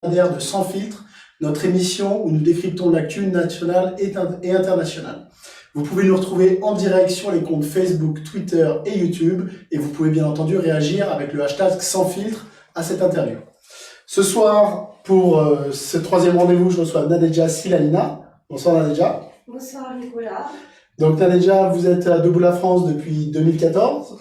De Sans filtre, notre émission où nous décryptons l'actu nationale et internationale. Vous pouvez nous retrouver en direct sur les comptes Facebook, Twitter et YouTube et vous pouvez bien entendu réagir avec le hashtag Sans filtre à cette interview. Ce soir, pour ce troisième rendez-vous, je reçois Nadejda Silalina. Bonsoir Nadejda. Bonsoir Nicolas. Donc Nadejda, vous êtes à Debout la France depuis 2014.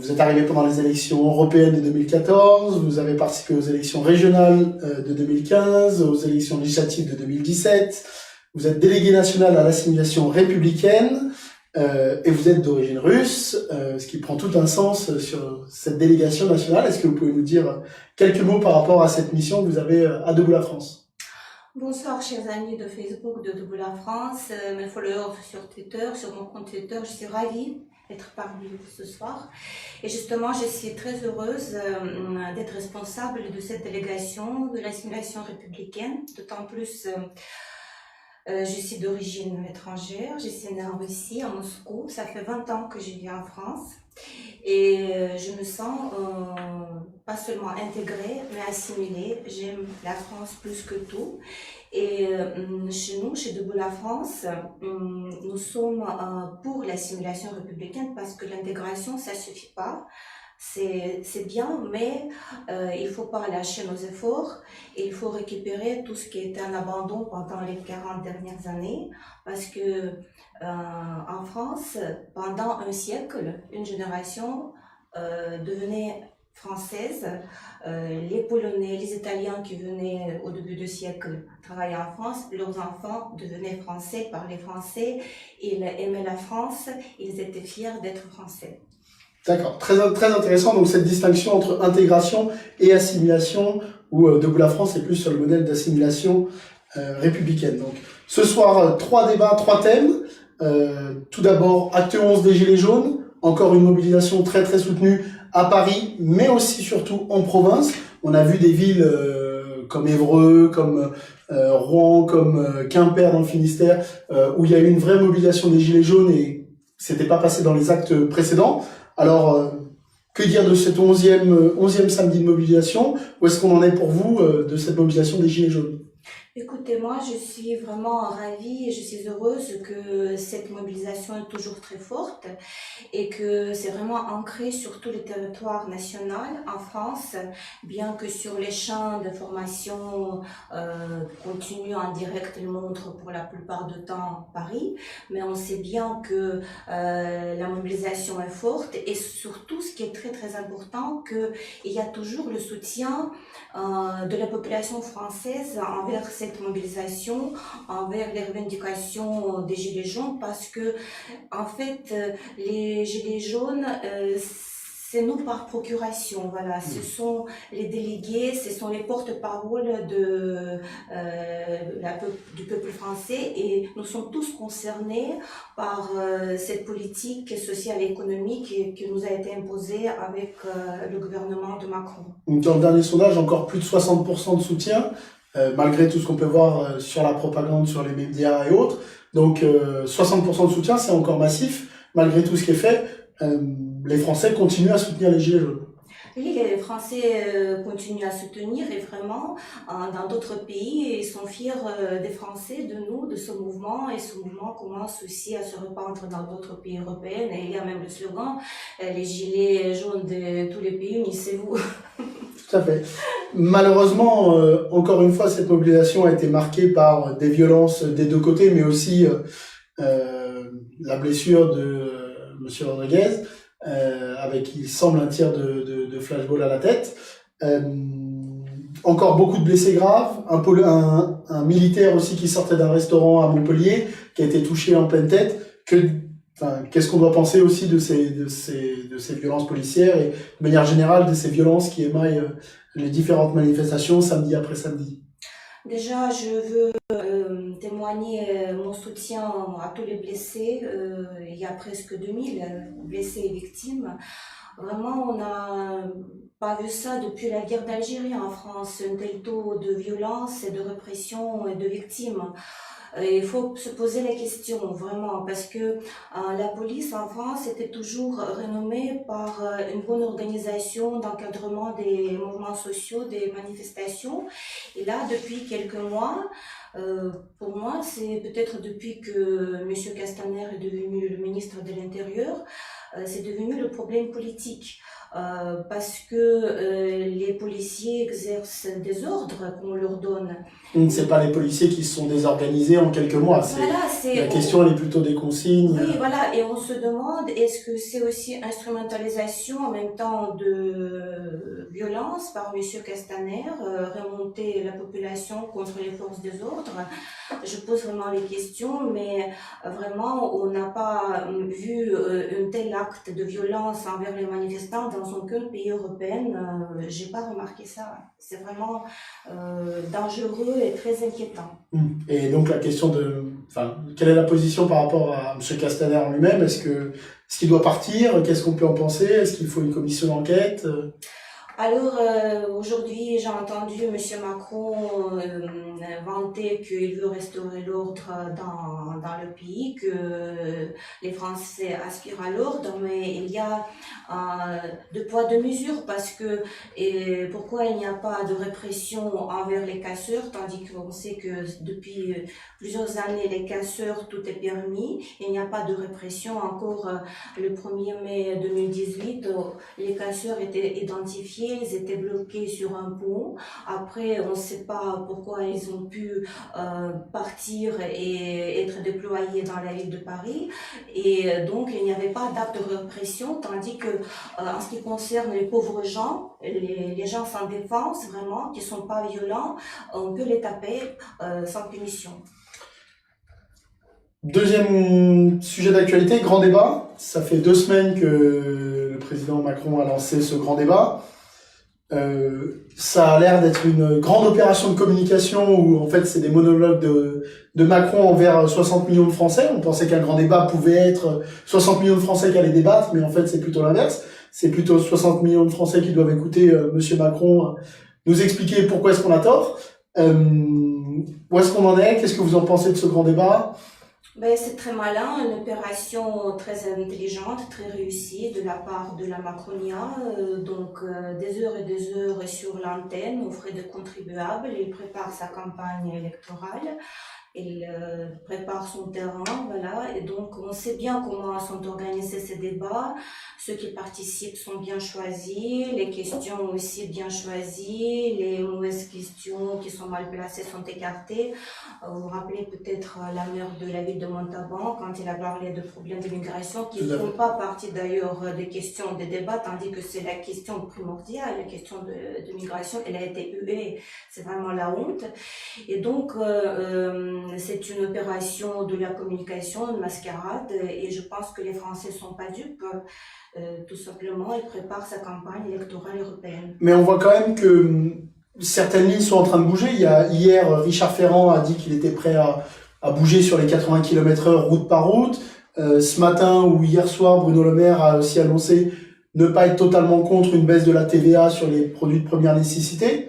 Vous êtes arrivé pendant les élections européennes de 2014, vous avez participé aux élections régionales de 2015, aux élections législatives de 2017, vous êtes délégué national à l'assimilation républicaine et vous êtes d'origine russe, ce qui prend tout un sens sur cette délégation nationale. Est-ce que vous pouvez nous dire quelques mots par rapport à cette mission que vous avez à Debout la France? Bonsoir chers amis de Facebook de Debout la France, mes followers sur Twitter, sur mon compte Twitter, je suis ravie d'être parmi vous ce soir. Et justement, je suis très heureuse d'être responsable de cette délégation de l'assimilation républicaine, d'autant plus je suis d'origine étrangère, je suis née en Russie, à Moscou, ça fait 20 ans que je vis en France et je me sens pas seulement intégrée mais assimilée, j'aime la France plus que tout. Et chez nous, chez Debout la France, nous sommes pour l'assimilation républicaine parce que l'intégration, ça suffit pas. C'est bien, mais il faut pas lâcher nos efforts. Et il faut récupérer tout ce qui était en abandon pendant les 40 dernières années. Parce que en France, pendant un siècle, une génération devenait française. Les Polonais, les Italiens qui venaient au début du siècle travailler en France, leurs enfants devenaient français, parlaient français, ils aimaient la France, ils étaient fiers d'être français. D'accord, très intéressant. Donc cette distinction entre intégration et assimilation, où Debout la France est plus sur le modèle d'assimilation républicaine. Donc ce soir, trois débats, trois thèmes. Tout d'abord, acte 11 des Gilets jaunes, encore une mobilisation très soutenue à Paris, mais aussi surtout en province. On a vu des villes comme Évreux, comme Rouen, comme Quimper dans le Finistère, où il y a eu une vraie mobilisation des Gilets jaunes et c'était pas passé dans les actes précédents. Alors, que dire de cette 11e samedi de mobilisation? Où est-ce qu'on en est pour vous de cette mobilisation des Gilets jaunes? Écoutez, moi, je suis vraiment ravie et je suis heureuse que cette mobilisation est toujours très forte et que c'est vraiment ancré sur tous les territoires nationaux en France, bien que sur les champs d'information continue en direct le montre pour la plupart du temps Paris, mais on sait bien que la mobilisation est forte et surtout, ce qui est très important, qu'il y a toujours le soutien de la population française envers cette mobilisation, envers les revendications des Gilets jaunes, parce que en fait les Gilets jaunes c'est nous par procuration, voilà. Ce sont les délégués, ce sont les porte-paroles du peuple français et nous sommes tous concernés par cette politique sociale et économique qui nous a été imposée avec le gouvernement de Macron. Dans le dernier sondage, encore plus de 60% de soutien, malgré tout ce qu'on peut voir sur la propagande, sur les médias et autres. Donc 60% de soutien, c'est encore massif, malgré tout ce qui est fait. Les Français continuent à soutenir les Gilets jaunes. Oui, les Français continuent à soutenir et vraiment, dans d'autres pays, ils sont fiers des Français, de nous, de ce mouvement, et ce mouvement commence aussi à se répandre dans d'autres pays européens. Et il y a même le slogan, les Gilets jaunes de tous les pays, unissez-vous. Tout à fait. Malheureusement, encore une fois, cette mobilisation a été marquée par des violences des deux côtés, mais aussi la blessure de Monsieur Rodriguez, avec, il semble, un tir de flashball à la tête. Encore beaucoup de blessés graves, un militaire aussi qui sortait d'un restaurant à Montpellier, qui a été touché en pleine tête. Qu'est-ce qu'on doit penser aussi de ces violences policières et de manière générale de ces violences qui émaillent les différentes manifestations samedi après samedi? Déjà, je veux témoigner mon soutien à tous les blessés. Il y a presque 2000 blessés et victimes. Vraiment, on n'a pas vu ça depuis la guerre d'Algérie en France, un tel taux de violence et de répression et de victimes. Il faut se poser la question vraiment parce que la police en France était toujours renommée par une bonne organisation d'encadrement des mouvements sociaux, des manifestations. Et là, depuis quelques mois, pour moi, c'est peut-être depuis que M. Castaner est devenu le ministre de l'Intérieur, c'est devenu le problème politique. Parce que les policiers exercent des ordres qu'on leur donne. C'est pas les policiers qui se sont désorganisés en quelques mois. Voilà, la question, elle est plutôt des consignes. Oui, voilà, et on se demande, est-ce que c'est aussi instrumentalisation en même temps de violence par M. Castaner, remonter la population contre les forces des ordres? Je pose vraiment les questions, mais vraiment, on n'a pas vu un tel acte de violence envers les manifestants dans aucun pays européen. J'ai pas remarqué ça. C'est vraiment dangereux et très inquiétant. Et donc la question quelle est la position par rapport à M. Castaner en lui-même? Est-ce qu'il doit partir? Qu'est-ce qu'on peut en penser? Est-ce qu'il faut une commission d'enquête? Alors, aujourd'hui, j'ai entendu M. Macron vanter qu'il veut restaurer l'ordre dans le pays, que les Français aspirent à l'ordre, mais il y a deux poids, deux mesures, parce que pourquoi il n'y a pas de répression envers les casseurs, tandis qu'on sait que depuis plusieurs années, les casseurs, tout est permis, il n'y a pas de répression. Encore le 1er mai 2018, les casseurs étaient identifiés, ils étaient bloqués sur un pont. Après, on ne sait pas pourquoi ils ont pu partir et être déployés dans la ville de Paris. Et donc, il n'y avait pas d'acte de répression, tandis que en ce qui concerne les pauvres gens, les gens sans défense, vraiment, qui ne sont pas violents, on peut les taper sans punition. Deuxième sujet d'actualité, grand débat. Ça fait 2 semaines que le président Macron a lancé ce grand débat. Ça a l'air d'être une grande opération de communication où en fait c'est des monologues de Macron envers 60 millions de Français. On pensait qu'un grand débat pouvait être 60 millions de Français qui allaient débattre, mais en fait c'est plutôt l'inverse. C'est plutôt 60 millions de Français qui doivent écouter Monsieur Macron nous expliquer pourquoi est-ce qu'on a tort. Où est-ce qu'on en est? Qu'est-ce que vous en pensez de ce grand débat? Ben, c'est très malin, une opération très intelligente, très réussie de la part de la Macronia. Donc, des heures et des heures sur l'antenne, aux frais de contribuables. Il prépare sa campagne électorale. Il prépare son terrain, voilà. Et donc, on sait bien comment sont organisés ces débats. Ceux qui participent sont bien choisis, les questions aussi bien choisies, les mauvaises questions qui sont mal placées sont écartées. Vous vous rappelez peut-être la maire de la ville de Montauban quand il a parlé de problèmes d'immigration qui ne font pas partie d'ailleurs des questions des débats, tandis que c'est la question primordiale, la question de migration, elle a été huée. C'est vraiment la honte. Et donc, c'est une opération de la communication, une mascarade, et je pense que les Français ne sont pas dupes. Tout simplement, il prépare sa campagne électorale européenne. Mais on voit quand même que certaines lignes sont en train de bouger. Hier, Richard Ferrand a dit qu'il était prêt à bouger sur les 80 km/h route par route. Ce matin ou hier soir, Bruno Le Maire a aussi annoncé ne pas être totalement contre une baisse de la TVA sur les produits de première nécessité.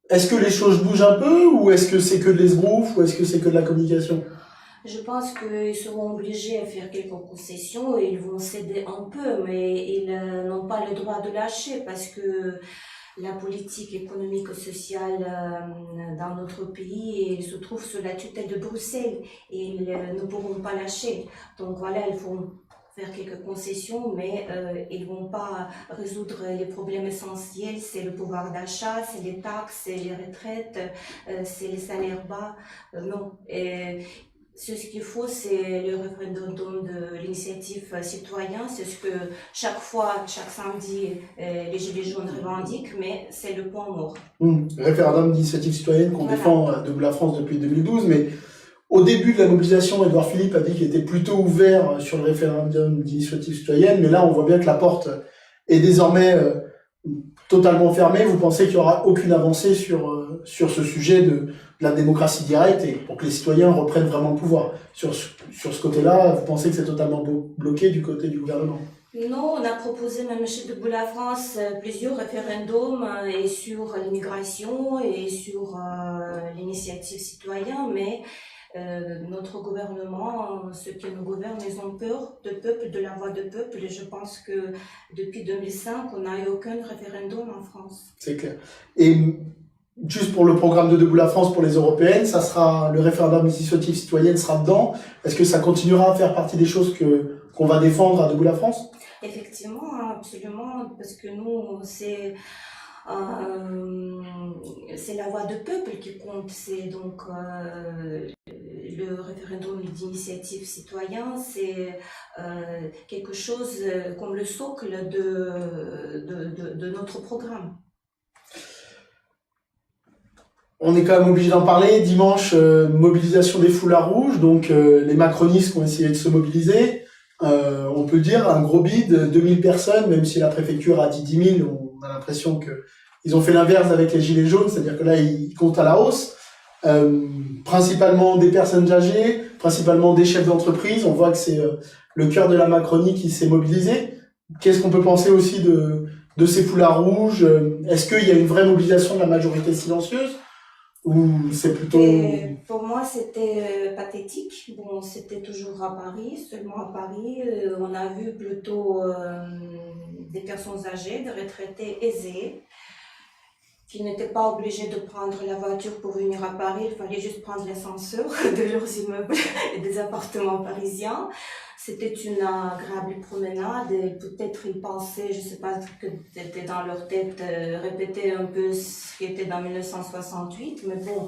Est-ce que les choses bougent un peu ou est-ce que c'est que de l'esbrouf ou est-ce que c'est que de la communication? Je pense qu'ils seront obligés à faire quelques concessions et ils vont céder un peu, mais ils n'ont pas le droit de lâcher parce que la politique économique et sociale dans notre pays se trouve sous la tutelle de Bruxelles et ils ne pourront pas lâcher. Donc voilà, il faut faire quelques concessions, mais ils vont pas résoudre les problèmes essentiels. C'est le pouvoir d'achat, c'est les taxes, c'est les retraites, c'est les salaires bas. Non. Ce qu'il faut, c'est le référendum de l'initiative citoyenne. C'est ce que chaque samedi, les Gilets jaunes revendiquent, mais c'est le point mort. Référendum d'initiative citoyenne qu'on défend de la France depuis 2012, mais au début de la mobilisation, Édouard Philippe a dit qu'il était plutôt ouvert sur le référendum d'initiative citoyenne, mais là on voit bien que la porte est désormais totalement fermée. Vous pensez qu'il n'y aura aucune avancée sur ce sujet de la démocratie directe et pour que les citoyens reprennent vraiment le pouvoir. Sur ce côté-là, vous pensez que c'est totalement bloqué du côté du gouvernement? Non, on a proposé même chez Debout la France plusieurs référendums et sur l'immigration et sur l'initiative citoyenne, mais notre gouvernement, ceux qui nous gouvernent, ils ont peur de peuple, de la voix de peuple. Et je pense que depuis 2005, on n'a eu aucun référendum en France. C'est clair. Et juste pour le programme de Debout la France pour les européennes, ça sera le référendum d'initiative citoyenne sera dedans. Est-ce que ça continuera à faire partie des choses qu'on va défendre à Debout la France? Effectivement, absolument, parce que nous, c'est la voix de peuple qui compte. C'est donc le référendum d'initiative citoyenne, c'est quelque chose comme le socle de notre programme. On est quand même obligé d'en parler. Dimanche, mobilisation des foulards rouges, donc les macronistes qui ont essayé de se mobiliser. On peut dire un gros bide, 2000 personnes, même si la préfecture a dit 10 000, on a l'impression que ils ont fait l'inverse avec les gilets jaunes, c'est-à-dire que là, ils comptent à la hausse. Principalement des personnes âgées, principalement des chefs d'entreprise. On voit que c'est le cœur de la Macronie qui s'est mobilisé. Qu'est-ce qu'on peut penser aussi de ces foulards rouges? Est-ce qu'il y a une vraie mobilisation de la majorité silencieuse? Ou c'est plutôt... Pour moi, c'était pathétique. Bon, c'était toujours à Paris, seulement à Paris. On a vu plutôt des personnes âgées, des retraités aisés, qui n'étaient pas obligés de prendre la voiture pour venir à Paris. Il fallait juste prendre l'ascenseur de leurs immeubles et des appartements parisiens. C'était une agréable promenade et peut-être ils pensaient, je sais pas, que c'était dans leur tête, répéter un peu ce qui était dans 1968, mais bon,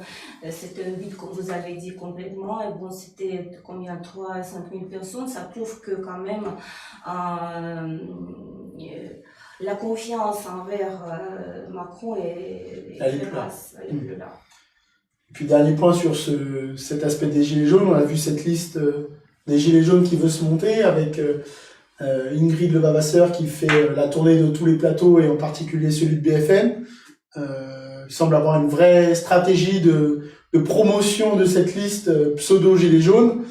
c'était un vide, comme vous avez dit, complètement, et bon, c'était combien, 3 à 5 000 personnes, ça prouve que quand même, la confiance envers Macron est très basse, elle est plus là. Et puis dernier point sur cet aspect des gilets jaunes, on a vu cette liste des gilets jaunes qui veut se monter avec Ingrid Levavasseur qui fait la tournée de tous les plateaux et en particulier celui de BFM. Il semble avoir une vraie stratégie de promotion de cette liste pseudo gilets jaunes.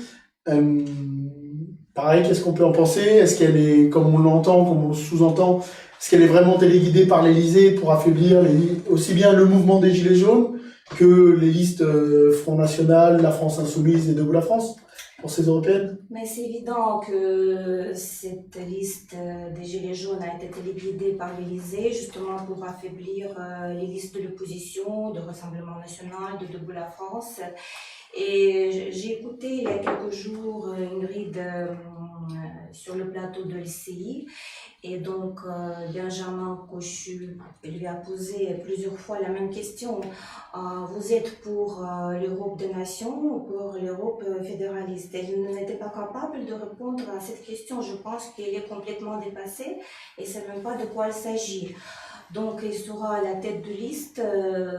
Pareil, qu'est-ce qu'on peut en penser? Est-ce qu'elle est, comme on l'entend, comme on le sous-entend, est-ce qu'elle est vraiment téléguidée par l'Élysée pour affaiblir aussi bien le mouvement des gilets jaunes que les listes Front National, la France Insoumise et Debout la France pour ces européennes? Mais c'est évident que cette liste des Gilets jaunes a été téléguidée par l'Élysée justement pour affaiblir les listes de l'opposition, de Rassemblement national, de Debout la France. Et j'ai écouté il y a quelques jours Ingrid sur le plateau de l'LCI. Et donc, Benjamin Cochu lui a posé plusieurs fois la même question. Vous êtes pour l'Europe des nations ou pour l'Europe fédéraliste? Elle n'était pas capable de répondre à cette question. Je pense qu'elle est complètement dépassée et ne sait même pas de quoi il s'agit. Donc, il sera à la tête de liste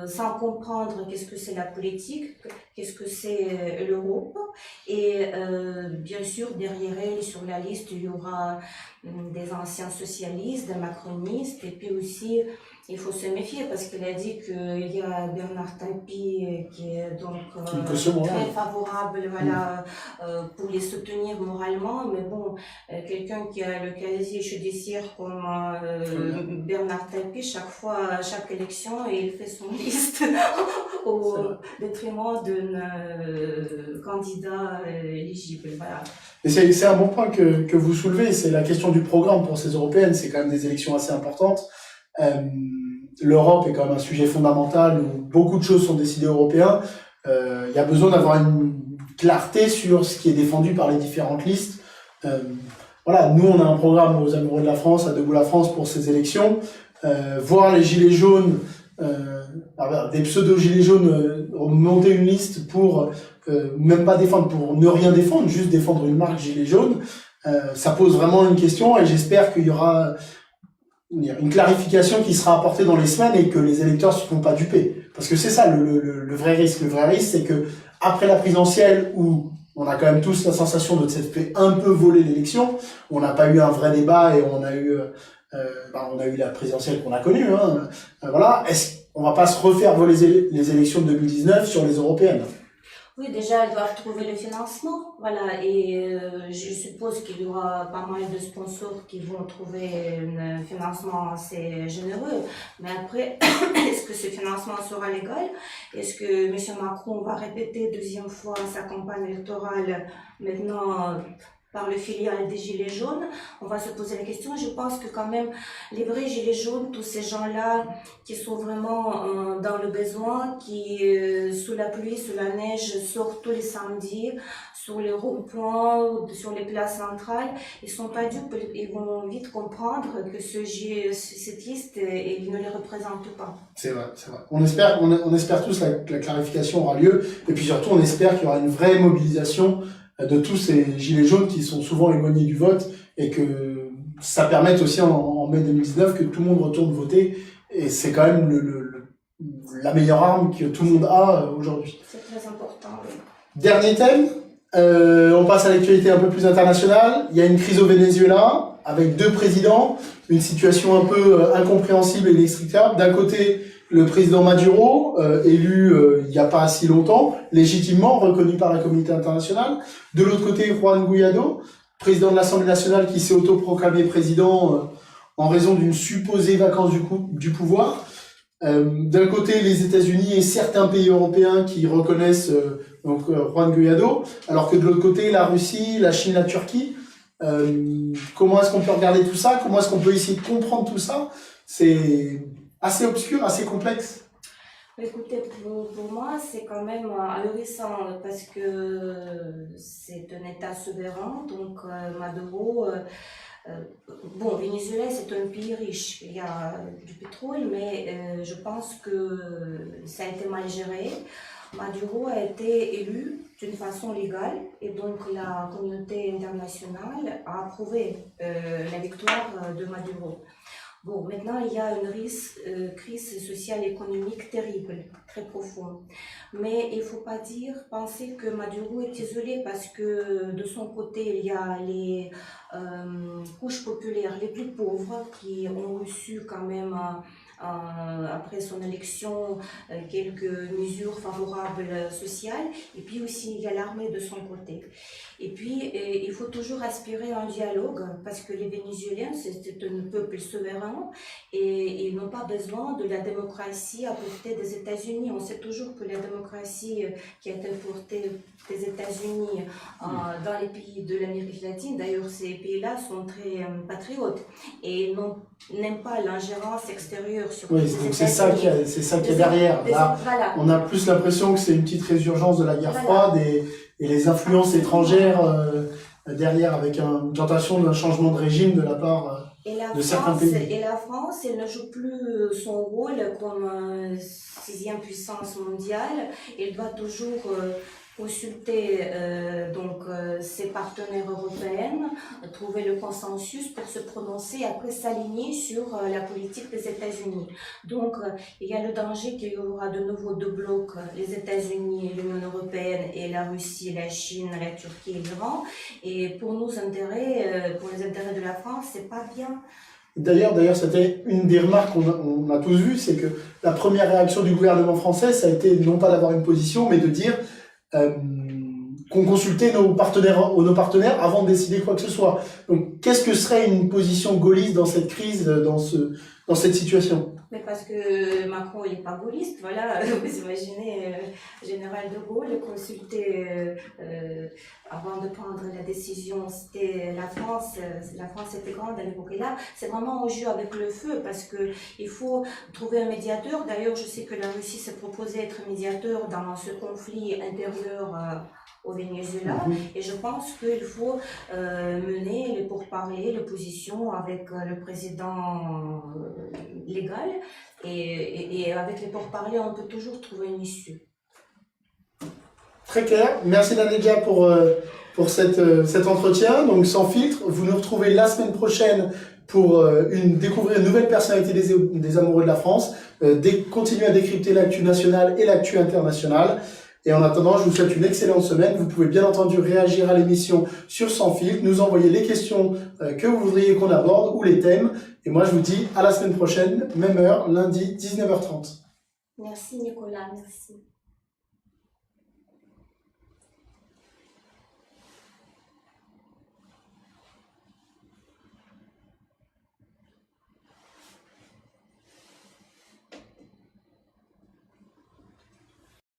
sans comprendre qu'est-ce que c'est la politique, qu'est-ce que c'est l'Europe. Et bien sûr, derrière elle, sur la liste, il y aura des anciens socialistes, des macronistes, et puis aussi, il faut se méfier parce qu'il a dit qu'il y a Bernard Tapie qui est donc très favorable voilà, pour les soutenir moralement, mais bon, quelqu'un qui a le casier judiciaire comme Bernard Tapie, chaque élection, il fait son liste au détriment d'un candidat éligible. Voilà. Et c'est un bon point que vous soulevez, c'est la question du programme pour ces européennes, c'est quand même des élections assez importantes. L'Europe est quand même un sujet fondamental où beaucoup de choses sont décidées européens. Il y a besoin d'avoir une clarté sur ce qui est défendu par les différentes listes. Voilà, nous on a un programme aux Amoureux de la France, à Debout la France pour ces élections. Voir les gilets jaunes, des pseudo-gilets jaunes monter une liste pour même pas défendre, pour ne rien défendre, juste défendre une marque gilet jaune, ça pose vraiment une question et j'espère qu'il y aura une clarification qui sera apportée dans les semaines et que les électeurs ne se font pas duper. Parce que c'est ça le vrai risque. Le vrai risque, c'est que après la présidentielle, où on a quand même tous la sensation de s'être fait un peu voler l'élection, on n'a pas eu un vrai débat et on a eu la présidentielle qu'on a connue. Voilà. On va pas se refaire voler les élections de 2019 sur les européennes. Oui, déjà, elles doivent trouver le financement, voilà, et je suppose qu'il y aura pas mal de sponsors qui vont trouver un financement assez généreux. Mais après, est-ce que ce financement sera légal? Est-ce que M. Macron va répéter deuxième fois sa campagne électorale maintenant par le filial des Gilets jaunes? On va se poser la question. Je pense que quand même, les vrais Gilets jaunes, tous ces gens-là qui sont vraiment dans le besoin, qui sous la pluie, sous la neige, sortent tous les samedis sur les ronds-points, sur les places centrales, ils sont pas dupes, ils vont vite comprendre que cette liste, il ne les représente pas. C'est vrai, c'est vrai. On espère tous que la clarification aura lieu, et puis surtout on espère qu'il y aura une vraie mobilisation de tous ces gilets jaunes qui sont souvent éloignés du vote, et que ça permette aussi en mai 2019 que tout le monde retourne voter, et c'est quand même la meilleure arme que tout le monde a aujourd'hui. C'est très important, oui. Dernier thème, on passe à l'actualité un peu plus internationale. Il y a une crise au Venezuela, avec deux présidents, une situation un peu incompréhensible et inextricable. D'un côté, le président Maduro, élu il n'y a pas si longtemps, légitimement reconnu par la communauté internationale. De l'autre côté, Juan Guaidó, président de l'Assemblée nationale qui s'est autoproclamé président en raison d'une supposée vacance du pouvoir. D'un côté, les États-Unis et certains pays européens qui reconnaissent Juan Guaidó, alors que de l'autre côté, la Russie, la Chine, la Turquie. Comment est-ce qu'on peut regarder tout ça? Comment est-ce qu'on peut essayer de comprendre tout ça? C'est assez obscur, assez complexe. Écoutez, pour moi, c'est quand même ahurissant parce que c'est un État souverain, donc Maduro. Bon, Venezuela, c'est un pays riche. Il y a du pétrole, mais je pense que ça a été mal géré. Maduro a été élu d'une façon légale et donc la communauté internationale a approuvé la victoire de Maduro. Bon, maintenant, il y a une crise sociale et économique terrible, très profonde. Mais il ne faut pas penser que Maduro est isolé parce que de son côté, il y a les couches populaires les plus pauvres qui ont reçu quand même, après son élection, quelques mesures favorables sociales. Et puis aussi, il y a l'armée de son côté. Et puis, il faut toujours aspirer à un dialogue parce que les Vénézuéliens, c'est un peuple souverain et ils n'ont pas besoin de la démocratie apportée des États-Unis. On sait toujours que la démocratie qui a été apportée des États-Unis dans les pays de l'Amérique latine, d'ailleurs, ces pays-là sont très patriotes et n'aiment pas l'ingérence extérieure sur les États-Unis. C'est ça qui est derrière. Là, voilà. On a plus l'impression que c'est une petite résurgence de la guerre froide et les influences étrangères derrière, avec une tentation d'un changement de régime de la part de certains pays. Et la France, elle ne joue plus son rôle comme sixième puissance mondiale. Elle doit toujours consulter ses partenaires européens, trouver le consensus pour se prononcer et après s'aligner sur la politique des États-Unis. Donc, il y a le danger qu'il y aura de nouveau deux blocs, les États-Unis, l'Union européenne et la Russie, la Chine, la Turquie et l'Iran. Et pour nos intérêts, pour les intérêts de la France, c'est pas bien. D'ailleurs, c'était une des remarques qu'on a tous vues, c'est que la première réaction du gouvernement français, ça a été non pas d'avoir une position, mais de dire qu'on consultait nos partenaires avant de décider quoi que ce soit. Donc, qu'est-ce que serait une position gaulliste dans cette crise, dans cette situation? Mais parce que Macron, il n'est pas gaulliste, voilà. Vous imaginez, général de Gaulle consulter avant de prendre la décision, c'était la France était grande à l'époque. Et là, c'est vraiment au jeu avec le feu parce que il faut trouver un médiateur. D'ailleurs, je sais que la Russie s'est proposée être médiateur dans ce conflit intérieur au Venezuela, et je pense qu'il faut mener les pourparlers, les positions avec le président légal, et avec les pourparlers, on peut toujours trouver une issue. Très clair. Merci Nadejda pour cet entretien. Donc Sans filtre, vous nous retrouvez la semaine prochaine pour découvrir une nouvelle personnalité des amoureux de la France, continuer à décrypter l'actu nationale et l'actu internationale. Et en attendant, je vous souhaite une excellente semaine. Vous pouvez bien entendu réagir à l'émission sur Sans filtre, nous envoyer les questions que vous voudriez qu'on aborde ou les thèmes. Et moi, je vous dis à la semaine prochaine, même heure, lundi, 19h30. Merci Nicolas, merci.